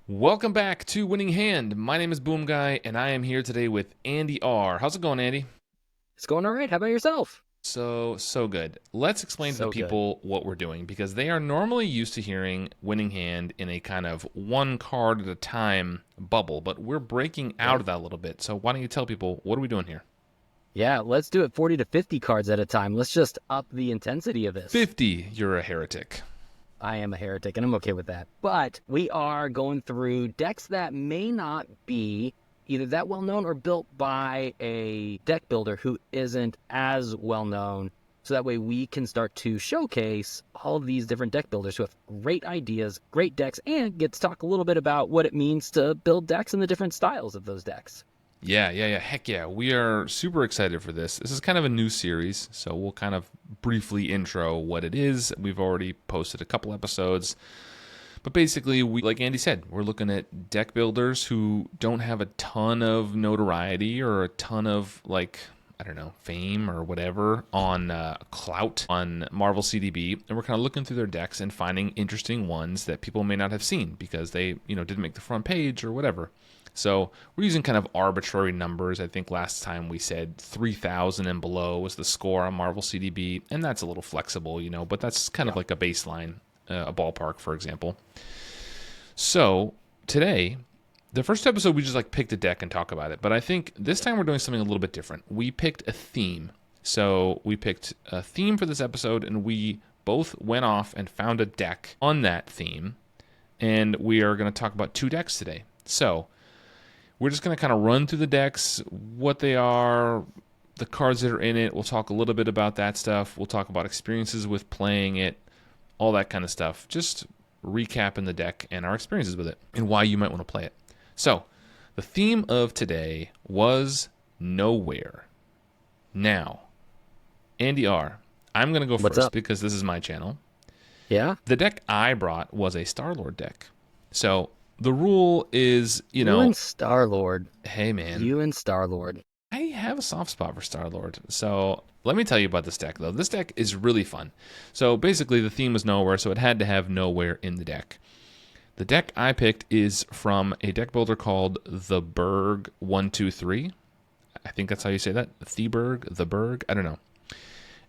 Welcome back to Winning Hand. My name is Boomguy, and I am here today with AndyR. How's it going, Andy? It's going all right. How about yourself? So good. Let's explain to the So good. people what we're doing because they are normally used to hearing Winning Hand in a kind of one card at a time bubble, but we're breaking out Yep. of that a little bit. So why don't you tell people what are we doing here? Yeah, let's do it 40 to 50 cards at a time. Let's just up the intensity of this. 50, you're a heretic. I am a heretic, and I'm okay with that. But we are going through decks that may not be either that well known or built by a deck builder who isn't as well known. So that way we can start to showcase all of these different deck builders who have great ideas, great decks, and get to talk a little bit about what it means to build decks and the different styles of those decks. Yeah. Heck yeah. We are super excited for this. This is kind of a new series, so we'll kind of briefly intro what it is. We've already posted a couple episodes. But basically, like Andy said, we're looking at deck builders who don't have a ton of notoriety or a ton of, like, I don't know, fame or whatever on clout on Marvel CDB. And we're kind of looking through their decks and finding interesting ones that people may not have seen because they, didn't make the front page or whatever. So we're using kind of arbitrary numbers. I think last time we said 3,000 and below was the score on Marvel CDB, and that's a little flexible, but that's kind of Yeah. like a baseline, a ballpark, for example. So today, the first episode, we just like picked a deck and talk about it. But I think this time we're doing something a little bit different. We picked a theme. So we picked a theme for this episode, and we both went off and found a deck on that theme. And we are going to talk about two decks today. So we're just going to kind of run through the decks, what they are, the cards that are in it. We'll talk a little bit about that stuff. We'll talk about experiences with playing it, all that kind of stuff. Just recapping the deck and our experiences with it and why you might want to play it. So, the theme of today was Knowhere. Now, AndyR, I'm going to go What's first up? because this is my channel. Yeah? The deck I brought was a Star-Lord deck. So, the rule is, You and Star-Lord. hey man, You and Star-Lord. I have a soft spot for Star-Lord. So let me tell you about this deck, though. This deck is really fun. So basically, the theme was Knowhere, so it had to have Knowhere in the deck. The deck I picked is from a deck builder called the Berg 123. I think that's how you say that. The Berg. I don't know.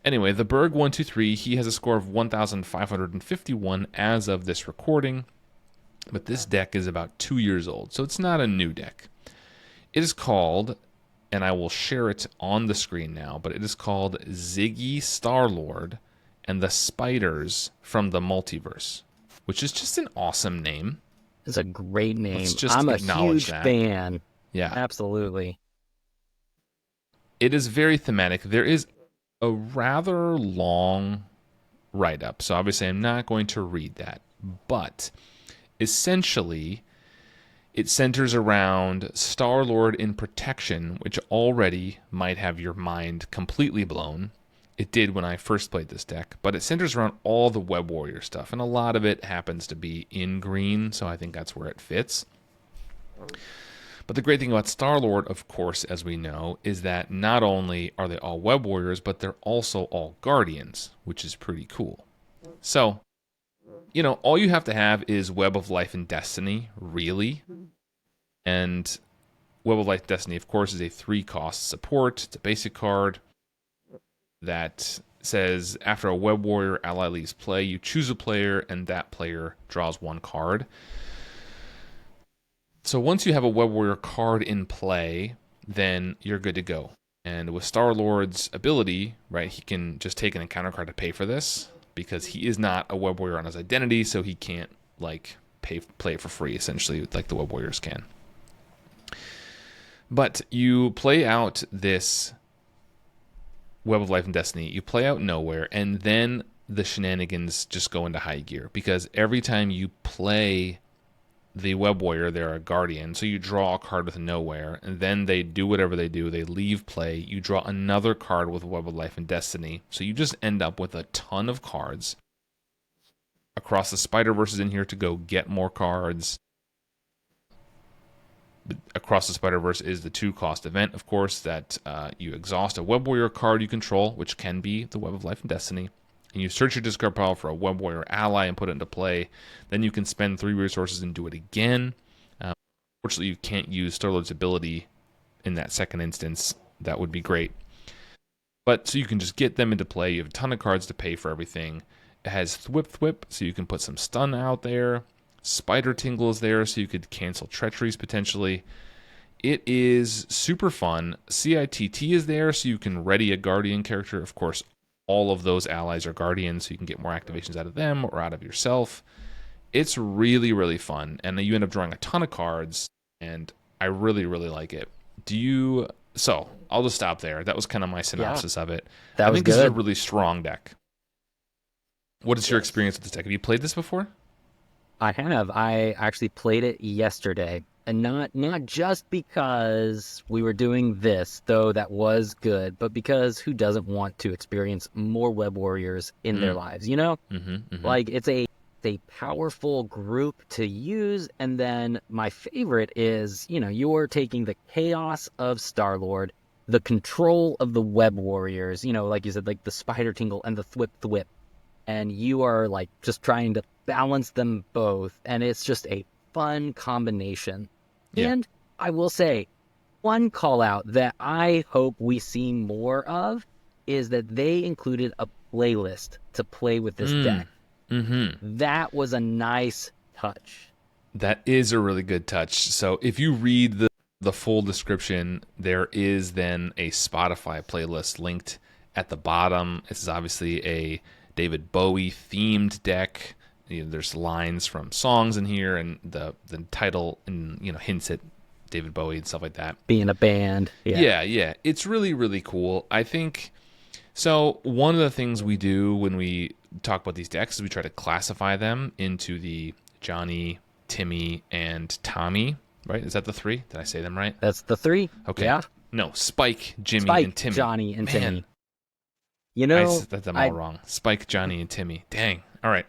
Anyway, the Berg 123, he has a score of 1,551 as of this recording. But this deck is about 2 years old, so it's not a new deck. It is called, and I will share it on the screen now, but it is called Ziggy Star-Lord and the Spiders from the Multiverse, which is just an awesome name. It's a great Let's name. just I'm a acknowledge huge that. fan. Yeah. Absolutely. It is very thematic. There is a rather long write-up, so obviously I'm not going to read that. But essentially, it centers around Star-Lord in protection, which already might have your mind completely blown. It did when I first played this deck, but it centers around all the Web Warrior stuff, and a lot of it happens to be in green, so I think that's where it fits. But the great thing about Star-Lord, of course, as we know, is that not only are they all Web Warriors, but they're also all Guardians, which is pretty cool. So, all you have to have is Web of Life and Destiny, really. And Web of Life and Destiny, of course, is a 3-cost support. It's a basic card that says after a Web Warrior ally leaves play, you choose a player, and that player draws 1 card. So once you have a Web Warrior card in play, then you're good to go. And with Star-Lord's ability, right, he can just take an encounter card to pay for this because he is not a Web Warrior on his identity, so he can't play it for free, essentially, like the Web Warriors can. But you play out this Web of Life and Destiny, you play out Knowhere, and then the shenanigans just go into high gear because every time you play the Web Warrior, they're a Guardian, so you draw a card with Knowhere, and then they do whatever they do. They leave play. You draw another card with Web of Life and Destiny, so you just end up with a ton of cards. Across the Spider-Verse is in here to go get more cards. Across the Spider-Verse is the 2-cost event, of course, that you exhaust a Web Warrior card you control, which can be the Web of Life and Destiny. and you search your discard pile for a Web Warrior ally and put it into play, then you can spend 3 resources and do it again. Unfortunately, you can't use Star-Lord's ability in that second instance. That would be great. But so you can just get them into play. You have a ton of cards to pay for everything. It has Thwip Thwip, so you can put some stun out there. Spider Tingle is there, so you could cancel treacheries potentially. It is super fun. CITT is there, so you can ready a Guardian character. Of course, all of those allies are Guardians, so you can get more activations out of them or out of yourself. It's really, really fun, and you end up drawing a ton of cards, and I really, really like it. So I'll just stop there. That was kind of my synopsis of it. That I was think this is a good. really strong deck. What is your experience with this deck? Have you played this before? I have. I actually played it yesterday. And not just because we were doing this, though that was good, but because who doesn't want to experience more web warriors in their lives, you know? Mm-hmm. Like it's a powerful group to use, and then my favorite is, you're taking the chaos of Star-Lord, the control of the web warriors, like you said, like the Spider Tingle and the Thwip Thwip, and you are like just trying to balance them both, and it's just a fun combination. Yeah. And I will say, one call out that I hope we see more of is that they included a playlist to play with this deck. Mm-hmm. That was a nice touch. That is a really good touch. So if you read the full description, there is then a Spotify playlist linked at the bottom. This is obviously a David Bowie themed deck. There's lines from songs in here, and the title and hints at David Bowie and stuff like that. Being a band. Yeah. It's really, really cool. I think so. One of the things we do when we talk about these decks is we try to classify them into the Johnny, Timmy, and Tommy. Right? Is that the three? Did I say them right? That's the three. Okay. Yeah. No, Spike, Jimmy, Spike, and Timmy. Johnny, and Man, Timmy. I said them all wrong. Spike, Johnny, and Timmy. Dang. All right.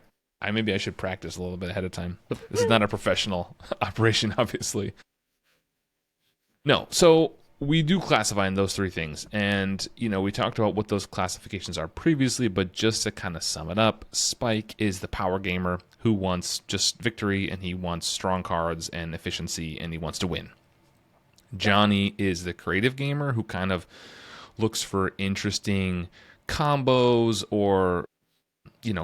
Maybe I should practice a little bit ahead of time. This is not a professional operation, obviously. No, so we do classify in those three things. And, we talked about what those classifications are previously, but just to kind of sum it up, Spike is the power gamer who wants just victory, and he wants strong cards and efficiency, and he wants to win. Johnny is the creative gamer who kind of looks for interesting combos or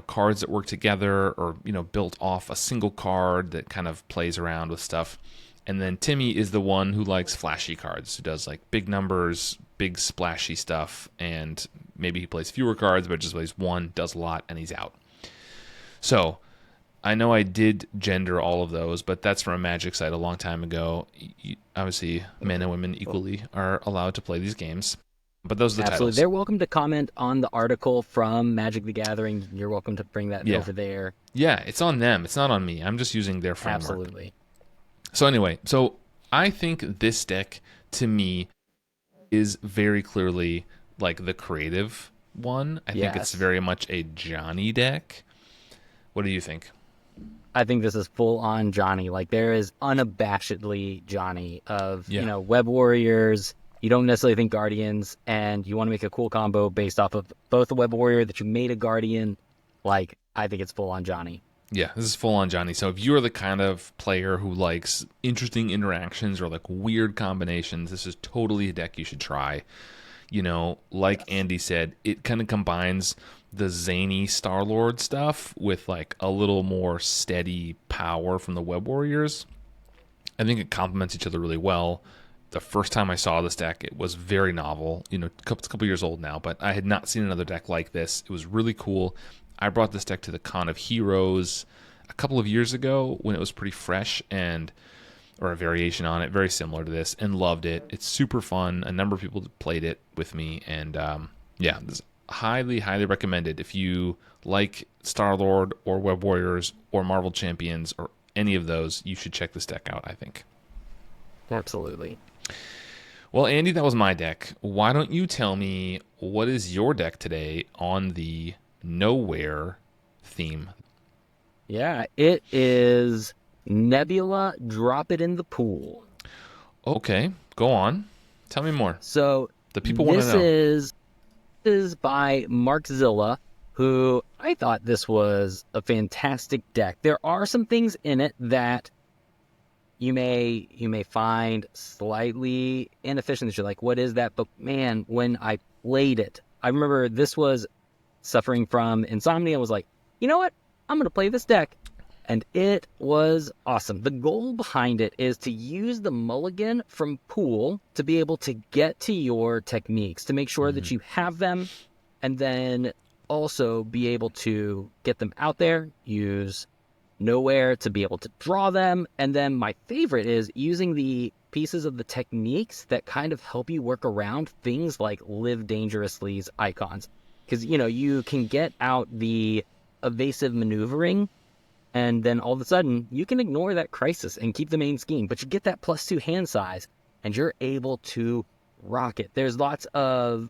cards that work together, or built off a single card that kind of plays around with stuff. And then Timmy is the one who likes flashy cards, who does like big numbers, big splashy stuff, and maybe he plays fewer cards, but just plays one, does a lot, and he's out. So I know I did gender all of those, but that's from a Magic site a long time ago. Obviously, men and women equally are allowed to play these games. But those are the Absolutely. titles. They're welcome to comment on the article from Magic the Gathering. You're welcome to bring that over there. Yeah, it's on them. It's not on me. I'm just using their framework. Absolutely. So anyway, I think this deck, to me, is very clearly like the creative one. I think it's very much a Johnny deck. What do you think? I think this is full on Johnny. Like, there is unabashedly Johnny of, Web Warriors. You don't necessarily think Guardians, and you want to make a cool combo based off of both a Web Warrior that you made a Guardian. Like, I think it's full on Johnny. Yeah, this is full on Johnny. So if you're the kind of player who likes interesting interactions or like weird combinations, this is totally a deck you should try. Like Andy said, it kind of combines the zany Star-Lord stuff with like a little more steady power from the Web Warriors. I think it complements each other really well. The first time I saw this deck, it was very novel. It's a couple years old now, but I had not seen another deck like this. It was really cool. I brought this deck to the Con of Heroes a couple of years ago when it was pretty fresh, or a variation on it, very similar to this, and loved it. It's super fun. A number of people played it with me, and this is highly, highly recommended. If you like Star-Lord or Web Warriors or Marvel Champions or any of those, you should check this deck out, I think. Absolutely. Well, Andy, that was my deck. Why don't you tell me what is your deck today on the Knowhere theme? Yeah, it is Nebula, Drop It in the Pool. Okay, go on. Tell me more. So the people want to know. This is by Mark Zilla, who I thought this was a fantastic deck. There are some things in it that you may find slightly inefficient that you're like, what is that? But man, when I played it, I remember this was suffering from insomnia. I was like, you know what? I'm gonna play this deck. And it was awesome. The goal behind it is to use the mulligan from pool to be able to get to your techniques, to make sure Hmm. that you have them, and then also be able to get them out there, use Knowhere to be able to draw them. And then my favorite is using the pieces of the techniques that kind of help you work around things like Live Dangerously's icons. Because, you can get out the evasive maneuvering, and then all of a sudden you can ignore that crisis and keep the main scheme, but you get that +2 hand size and you're able to rock it. There's lots of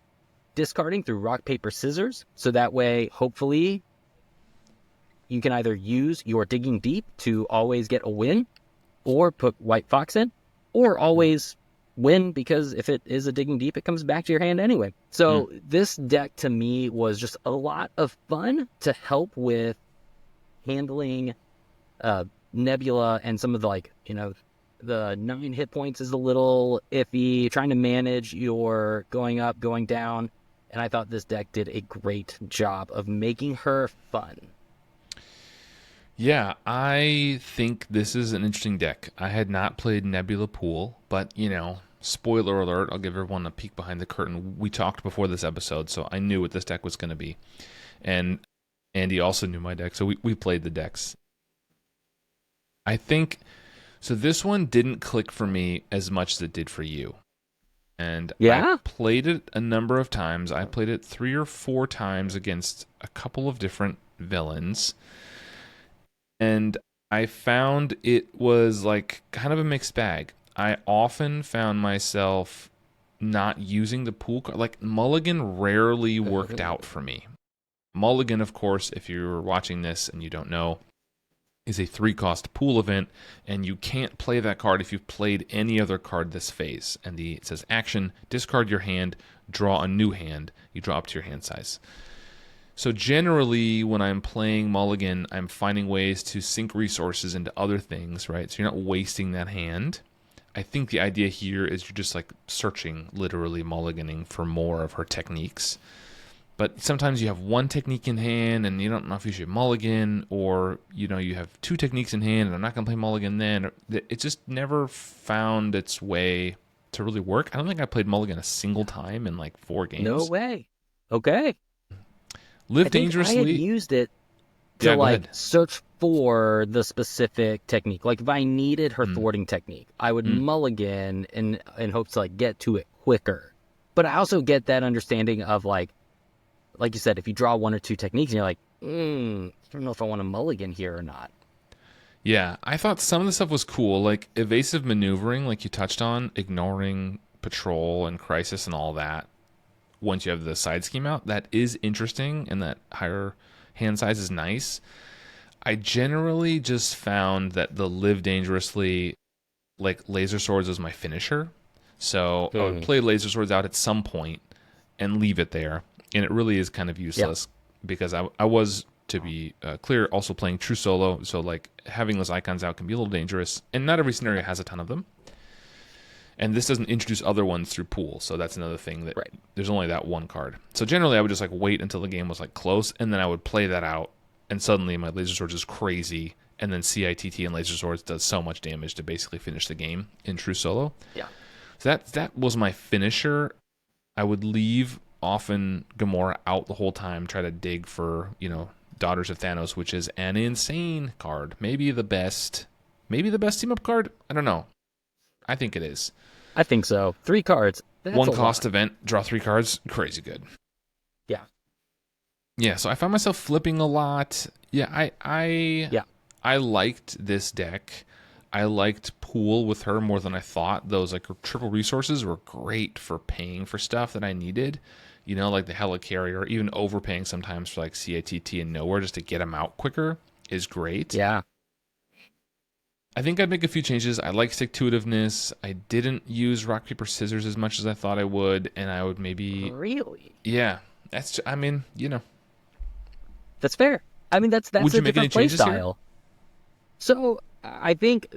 discarding through rock, paper, scissors. So that way, hopefully, you can either use your digging deep to always get a win or put white fox in, or always win because if it is a digging deep, it comes back to your hand anyway. So this deck to me was just a lot of fun to help with handling Nebula and some of the the 9 hit points is a little iffy, trying to manage your going up, going down. And I thought this deck did a great job of making her fun. Yeah, I think this is an interesting deck. I had not played Nebula Pool, but spoiler alert, I'll give everyone a peek behind the curtain. We talked before this episode, so I knew what this deck was going to be. And Andy also knew my deck, so we played the decks. I think so. This one didn't click for me as much as it did for you. And I Yeah? played it a number of times. I played it 3 or 4 times against a couple of different villains. And I found it was like kind of a mixed bag. I often found myself not using the pool card. Like Mulligan rarely worked out for me. Mulligan, of course, if you're watching this and you don't know, is a 3-cost pool event, and you can't play that card if you've played any other card this phase. And it says action, discard your hand, draw a new hand. You draw up to your hand size. So generally, when I'm playing Mulligan, I'm finding ways to sink resources into other things, right? So you're not wasting that hand. I think the idea here is you're just like searching, literally mulliganing for more of her techniques. But sometimes you have one technique in hand and you don't know if you should mulligan, or you have 2 techniques in hand and I'm not going to play mulligan then. It just never found its way to really work. I don't think I played mulligan a single time in like 4 No games. way. Okay. I Live think I had dangerously. used it to Yeah, go ahead. search for the specific technique. Like if I needed her Mm, thwarting technique, I would mm. mulligan in hopes to get to it quicker. But I also get that understanding of like you said, if you draw 1 or 2 techniques and you're like, I don't know if I want to mulligan here or not. Yeah, I thought some of the stuff was cool, like evasive maneuvering, like you touched on, ignoring patrol and crisis and all that. Once you have the side scheme out, that is interesting, and that higher hand size is nice. I generally just found that the live dangerously, like laser swords, was my finisher. So I would Hmm. play laser swords out at some point and leave it there, and it really is kind of Yeah. useless because I was, to be clear, also playing true solo. So like having those icons out can be a little dangerous, and not every scenario has a ton of them. And this doesn't introduce other ones through pool, so that's another thing that Right. there's only that one card. So generally, I would just wait until the game was close, and then I would play that out, and suddenly my laser swords is crazy, and then CITT and laser swords does so much damage to basically finish the game in true solo. Yeah. So that was my finisher. I would leave often Gamora out the whole time, try to dig for Daughters of Thanos, which is an insane card, maybe the best team up card. I don't know. I think it is. I think so. 3 cards. That's a 1-cost lot. event, draw 3 cards, crazy good. Yeah. Yeah, so I found myself flipping a lot. Yeah, Yeah. I liked this deck. I liked pool with her more than I thought. Those triple resources were great for paying for stuff that I needed. Like the helicarrier, even overpaying sometimes for CITT and Knowhere just to get them out quicker is great. Yeah. I think I'd make a few changes. I like stick-to-itiveness. I didn't use rock, paper, scissors as much as I thought I would, and I would maybe, Really? yeah. I mean, That's fair. I mean, that's Would a you make any different play changes here? style. So I think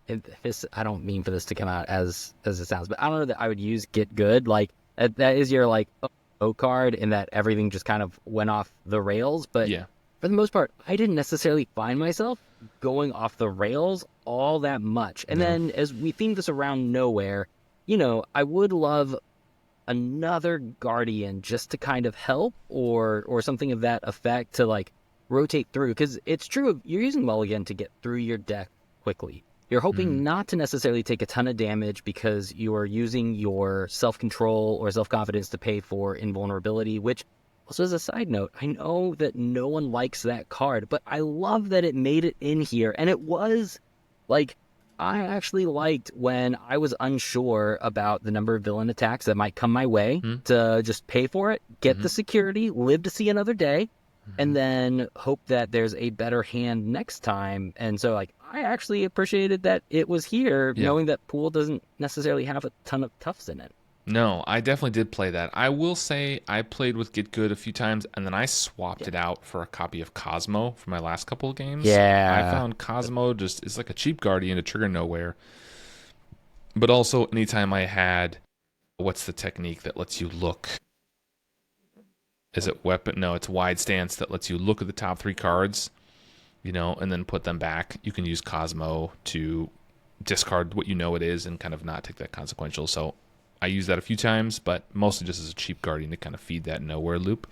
I don't mean for this to come out as it sounds, but I don't know that I would use Get Good. Like that is your like O card, in that everything just kind of went off the rails. But Yeah. for the most part, I didn't necessarily find myself going off the rails all that much. And No. then as we theme this around Nowhere, I would love another Guardian just to kind of help, or something of that effect to like rotate through, because it's true, you're using Mulligan to get through your deck quickly. You're hoping not to necessarily take a ton of damage because you are using your self-control or self-confidence to pay for invulnerability, which also, as a side note, I know that no one likes that card, but I love that it made it in here. And it was like, I actually liked when I was unsure about the number of villain attacks that might come my way to just pay for it, get the security, live to see another day, and then hope that there's a better hand next time. And so, like, I actually appreciated that it was here, Yeah. knowing that Pool doesn't necessarily have a ton of toughs in it. No, I definitely did play that. I will say I played with Get Good a few times, and then I swapped it out for a copy of Cosmo for my last couple of games. I Yeah. found Cosmo just is like a cheap Guardian to trigger Nowhere. But also, anytime I had, what's the technique that lets you look? Is it weapon? No, it's wide stance that lets you look at the top 3 cards, and then put them back. You can use Cosmo to discard what you know it is and kind of not take that consequential. So I use that a few times, but mostly just as a cheap Guardian to kind of feed that Nowhere loop.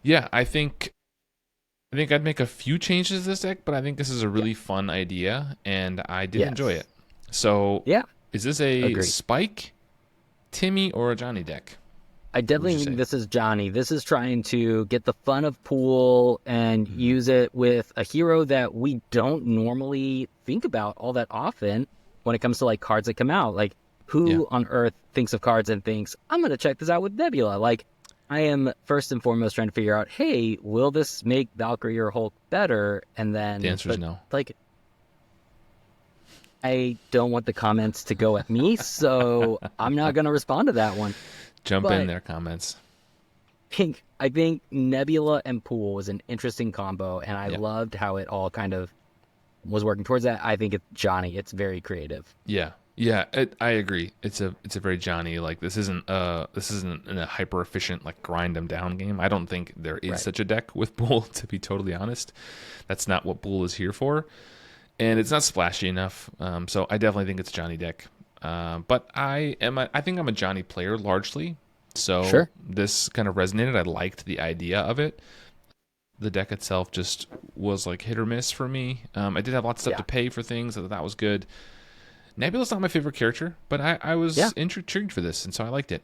Yeah, I think I'd make a few changes to this deck, but I think this is a really fun idea, and I did enjoy it. So, Yeah. is this a Agreed. Spike, Timmy, or a Johnny deck? I definitely say? think this is Johnny. This is trying to get the fun of Pool and use it with a hero that we don't normally think about all that often when it comes to like cards that come out. Like, who on earth thinks of cards and thinks, I'm going to check this out with Nebula? Like, I am first and foremost trying to figure out, hey, will this make Valkyrie or Hulk better? And then The answer is no. Like, I don't want the comments to go at me, so I'm not going to respond to that one. Jump in there, comments. I think Nebula and Pool was an interesting combo, and I loved how it all kind of was working towards that. I think it's Johnny. It's very creative. Yeah, I agree. It's a very Johnny. Like, this isn't in a hyper efficient like grind them down game. I don't think there is such a deck with Pool. To be totally honest, that's not what Pool is here for, and it's not splashy enough. So I definitely think it's Johnny deck. But I think I'm a Johnny player largely. So this kind of resonated. I liked the idea of it. The deck itself just was like hit or miss for me. I did have lots of stuff to pay for things. I thought that was good. Nebula's not my favorite character, but I was intrigued for this, and so I liked it.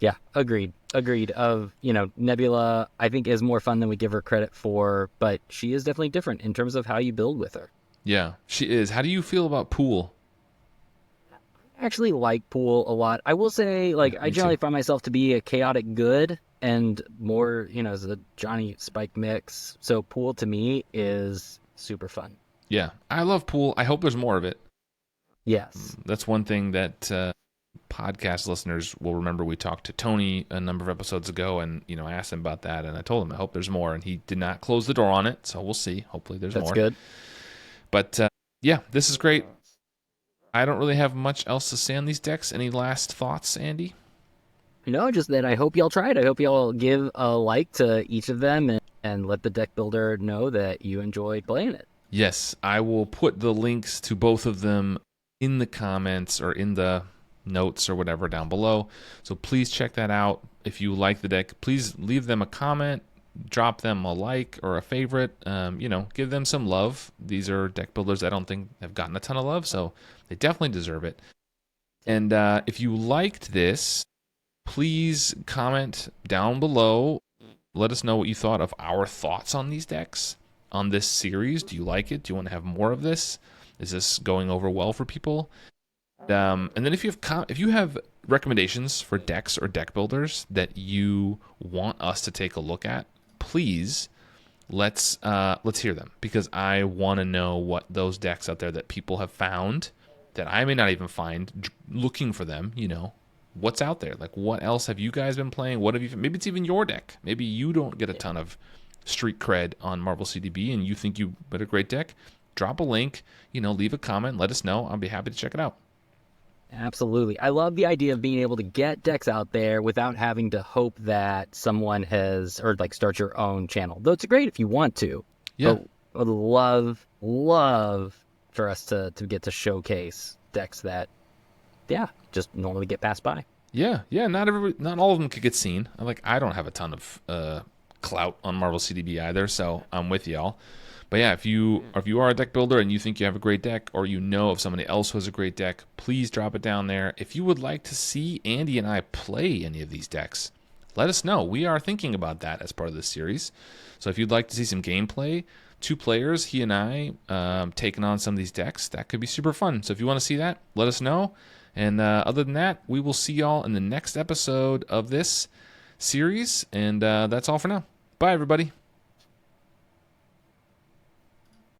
Yeah, agreed. Nebula, I think, is more fun than we give her credit for, but she is definitely different in terms of how you build with her. Yeah, she is. How do you feel about Pool? I actually like Pool a lot. I will say, like, I generally find myself to be a chaotic good and more, as a Johnny Spike mix. So Pool to me is super fun. Yeah, I love Pool. I hope there's more of it. Yes. That's one thing that podcast listeners will remember. We talked to Tony a number of episodes ago, and I asked him about that, and I told him I hope there's more, and he did not close the door on it, so we'll see. Hopefully there's more. That's good. But yeah, this is great. I don't really have much else to say on these decks. Any last thoughts, Andy? No, just that I hope y'all try it. I hope y'all give a like to each of them and let the deck builder know that you enjoyed playing it. Yes, I will put the links to both of them in the comments or in the notes or whatever down below. So please check that out. If you like the deck, please leave them a comment, drop them a like or a favorite. Give them some love. These are deck builders I don't think have gotten a ton of love, so they definitely deserve it. And if you liked this, please comment down below. Let us know what you thought of our thoughts on these decks, on this series. Do you like it? Do you want to have more of this? Is this going over well for people? And then if you have recommendations for decks or deck builders that you want us to take a look at, please let's hear them, because I want to know what those decks out there that people have found that I may not even find looking for them. What's out there? Like, what else have you guys been playing? What have you? Maybe it's even your deck. Maybe you don't get a ton of street cred on Marvel CDB, and you think you got a great deck. drop a link, leave a comment, let us know. I'll be happy to check it out. Absolutely. I love the idea of being able to get decks out there without having to hope that someone has, or like start your own channel. Though it's great if you want to. Yeah. But I would love for us to get to showcase decks that, yeah, just normally get passed by. Yeah. Not all of them could get seen. I don't have a ton of clout on Marvel CDB either, so I'm with y'all. But yeah, if you are a deck builder and you think you have a great deck, or you know of somebody else who has a great deck, please drop it down there. If you would like to see Andy and I play any of these decks, let us know. We are thinking about that as part of this series. So if you'd like to see some gameplay, 2 players, he and I, taking on some of these decks, that could be super fun. So if you want to see that, let us know. And other than that, we will see y'all in the next episode of this series. And that's all for now. Bye, everybody.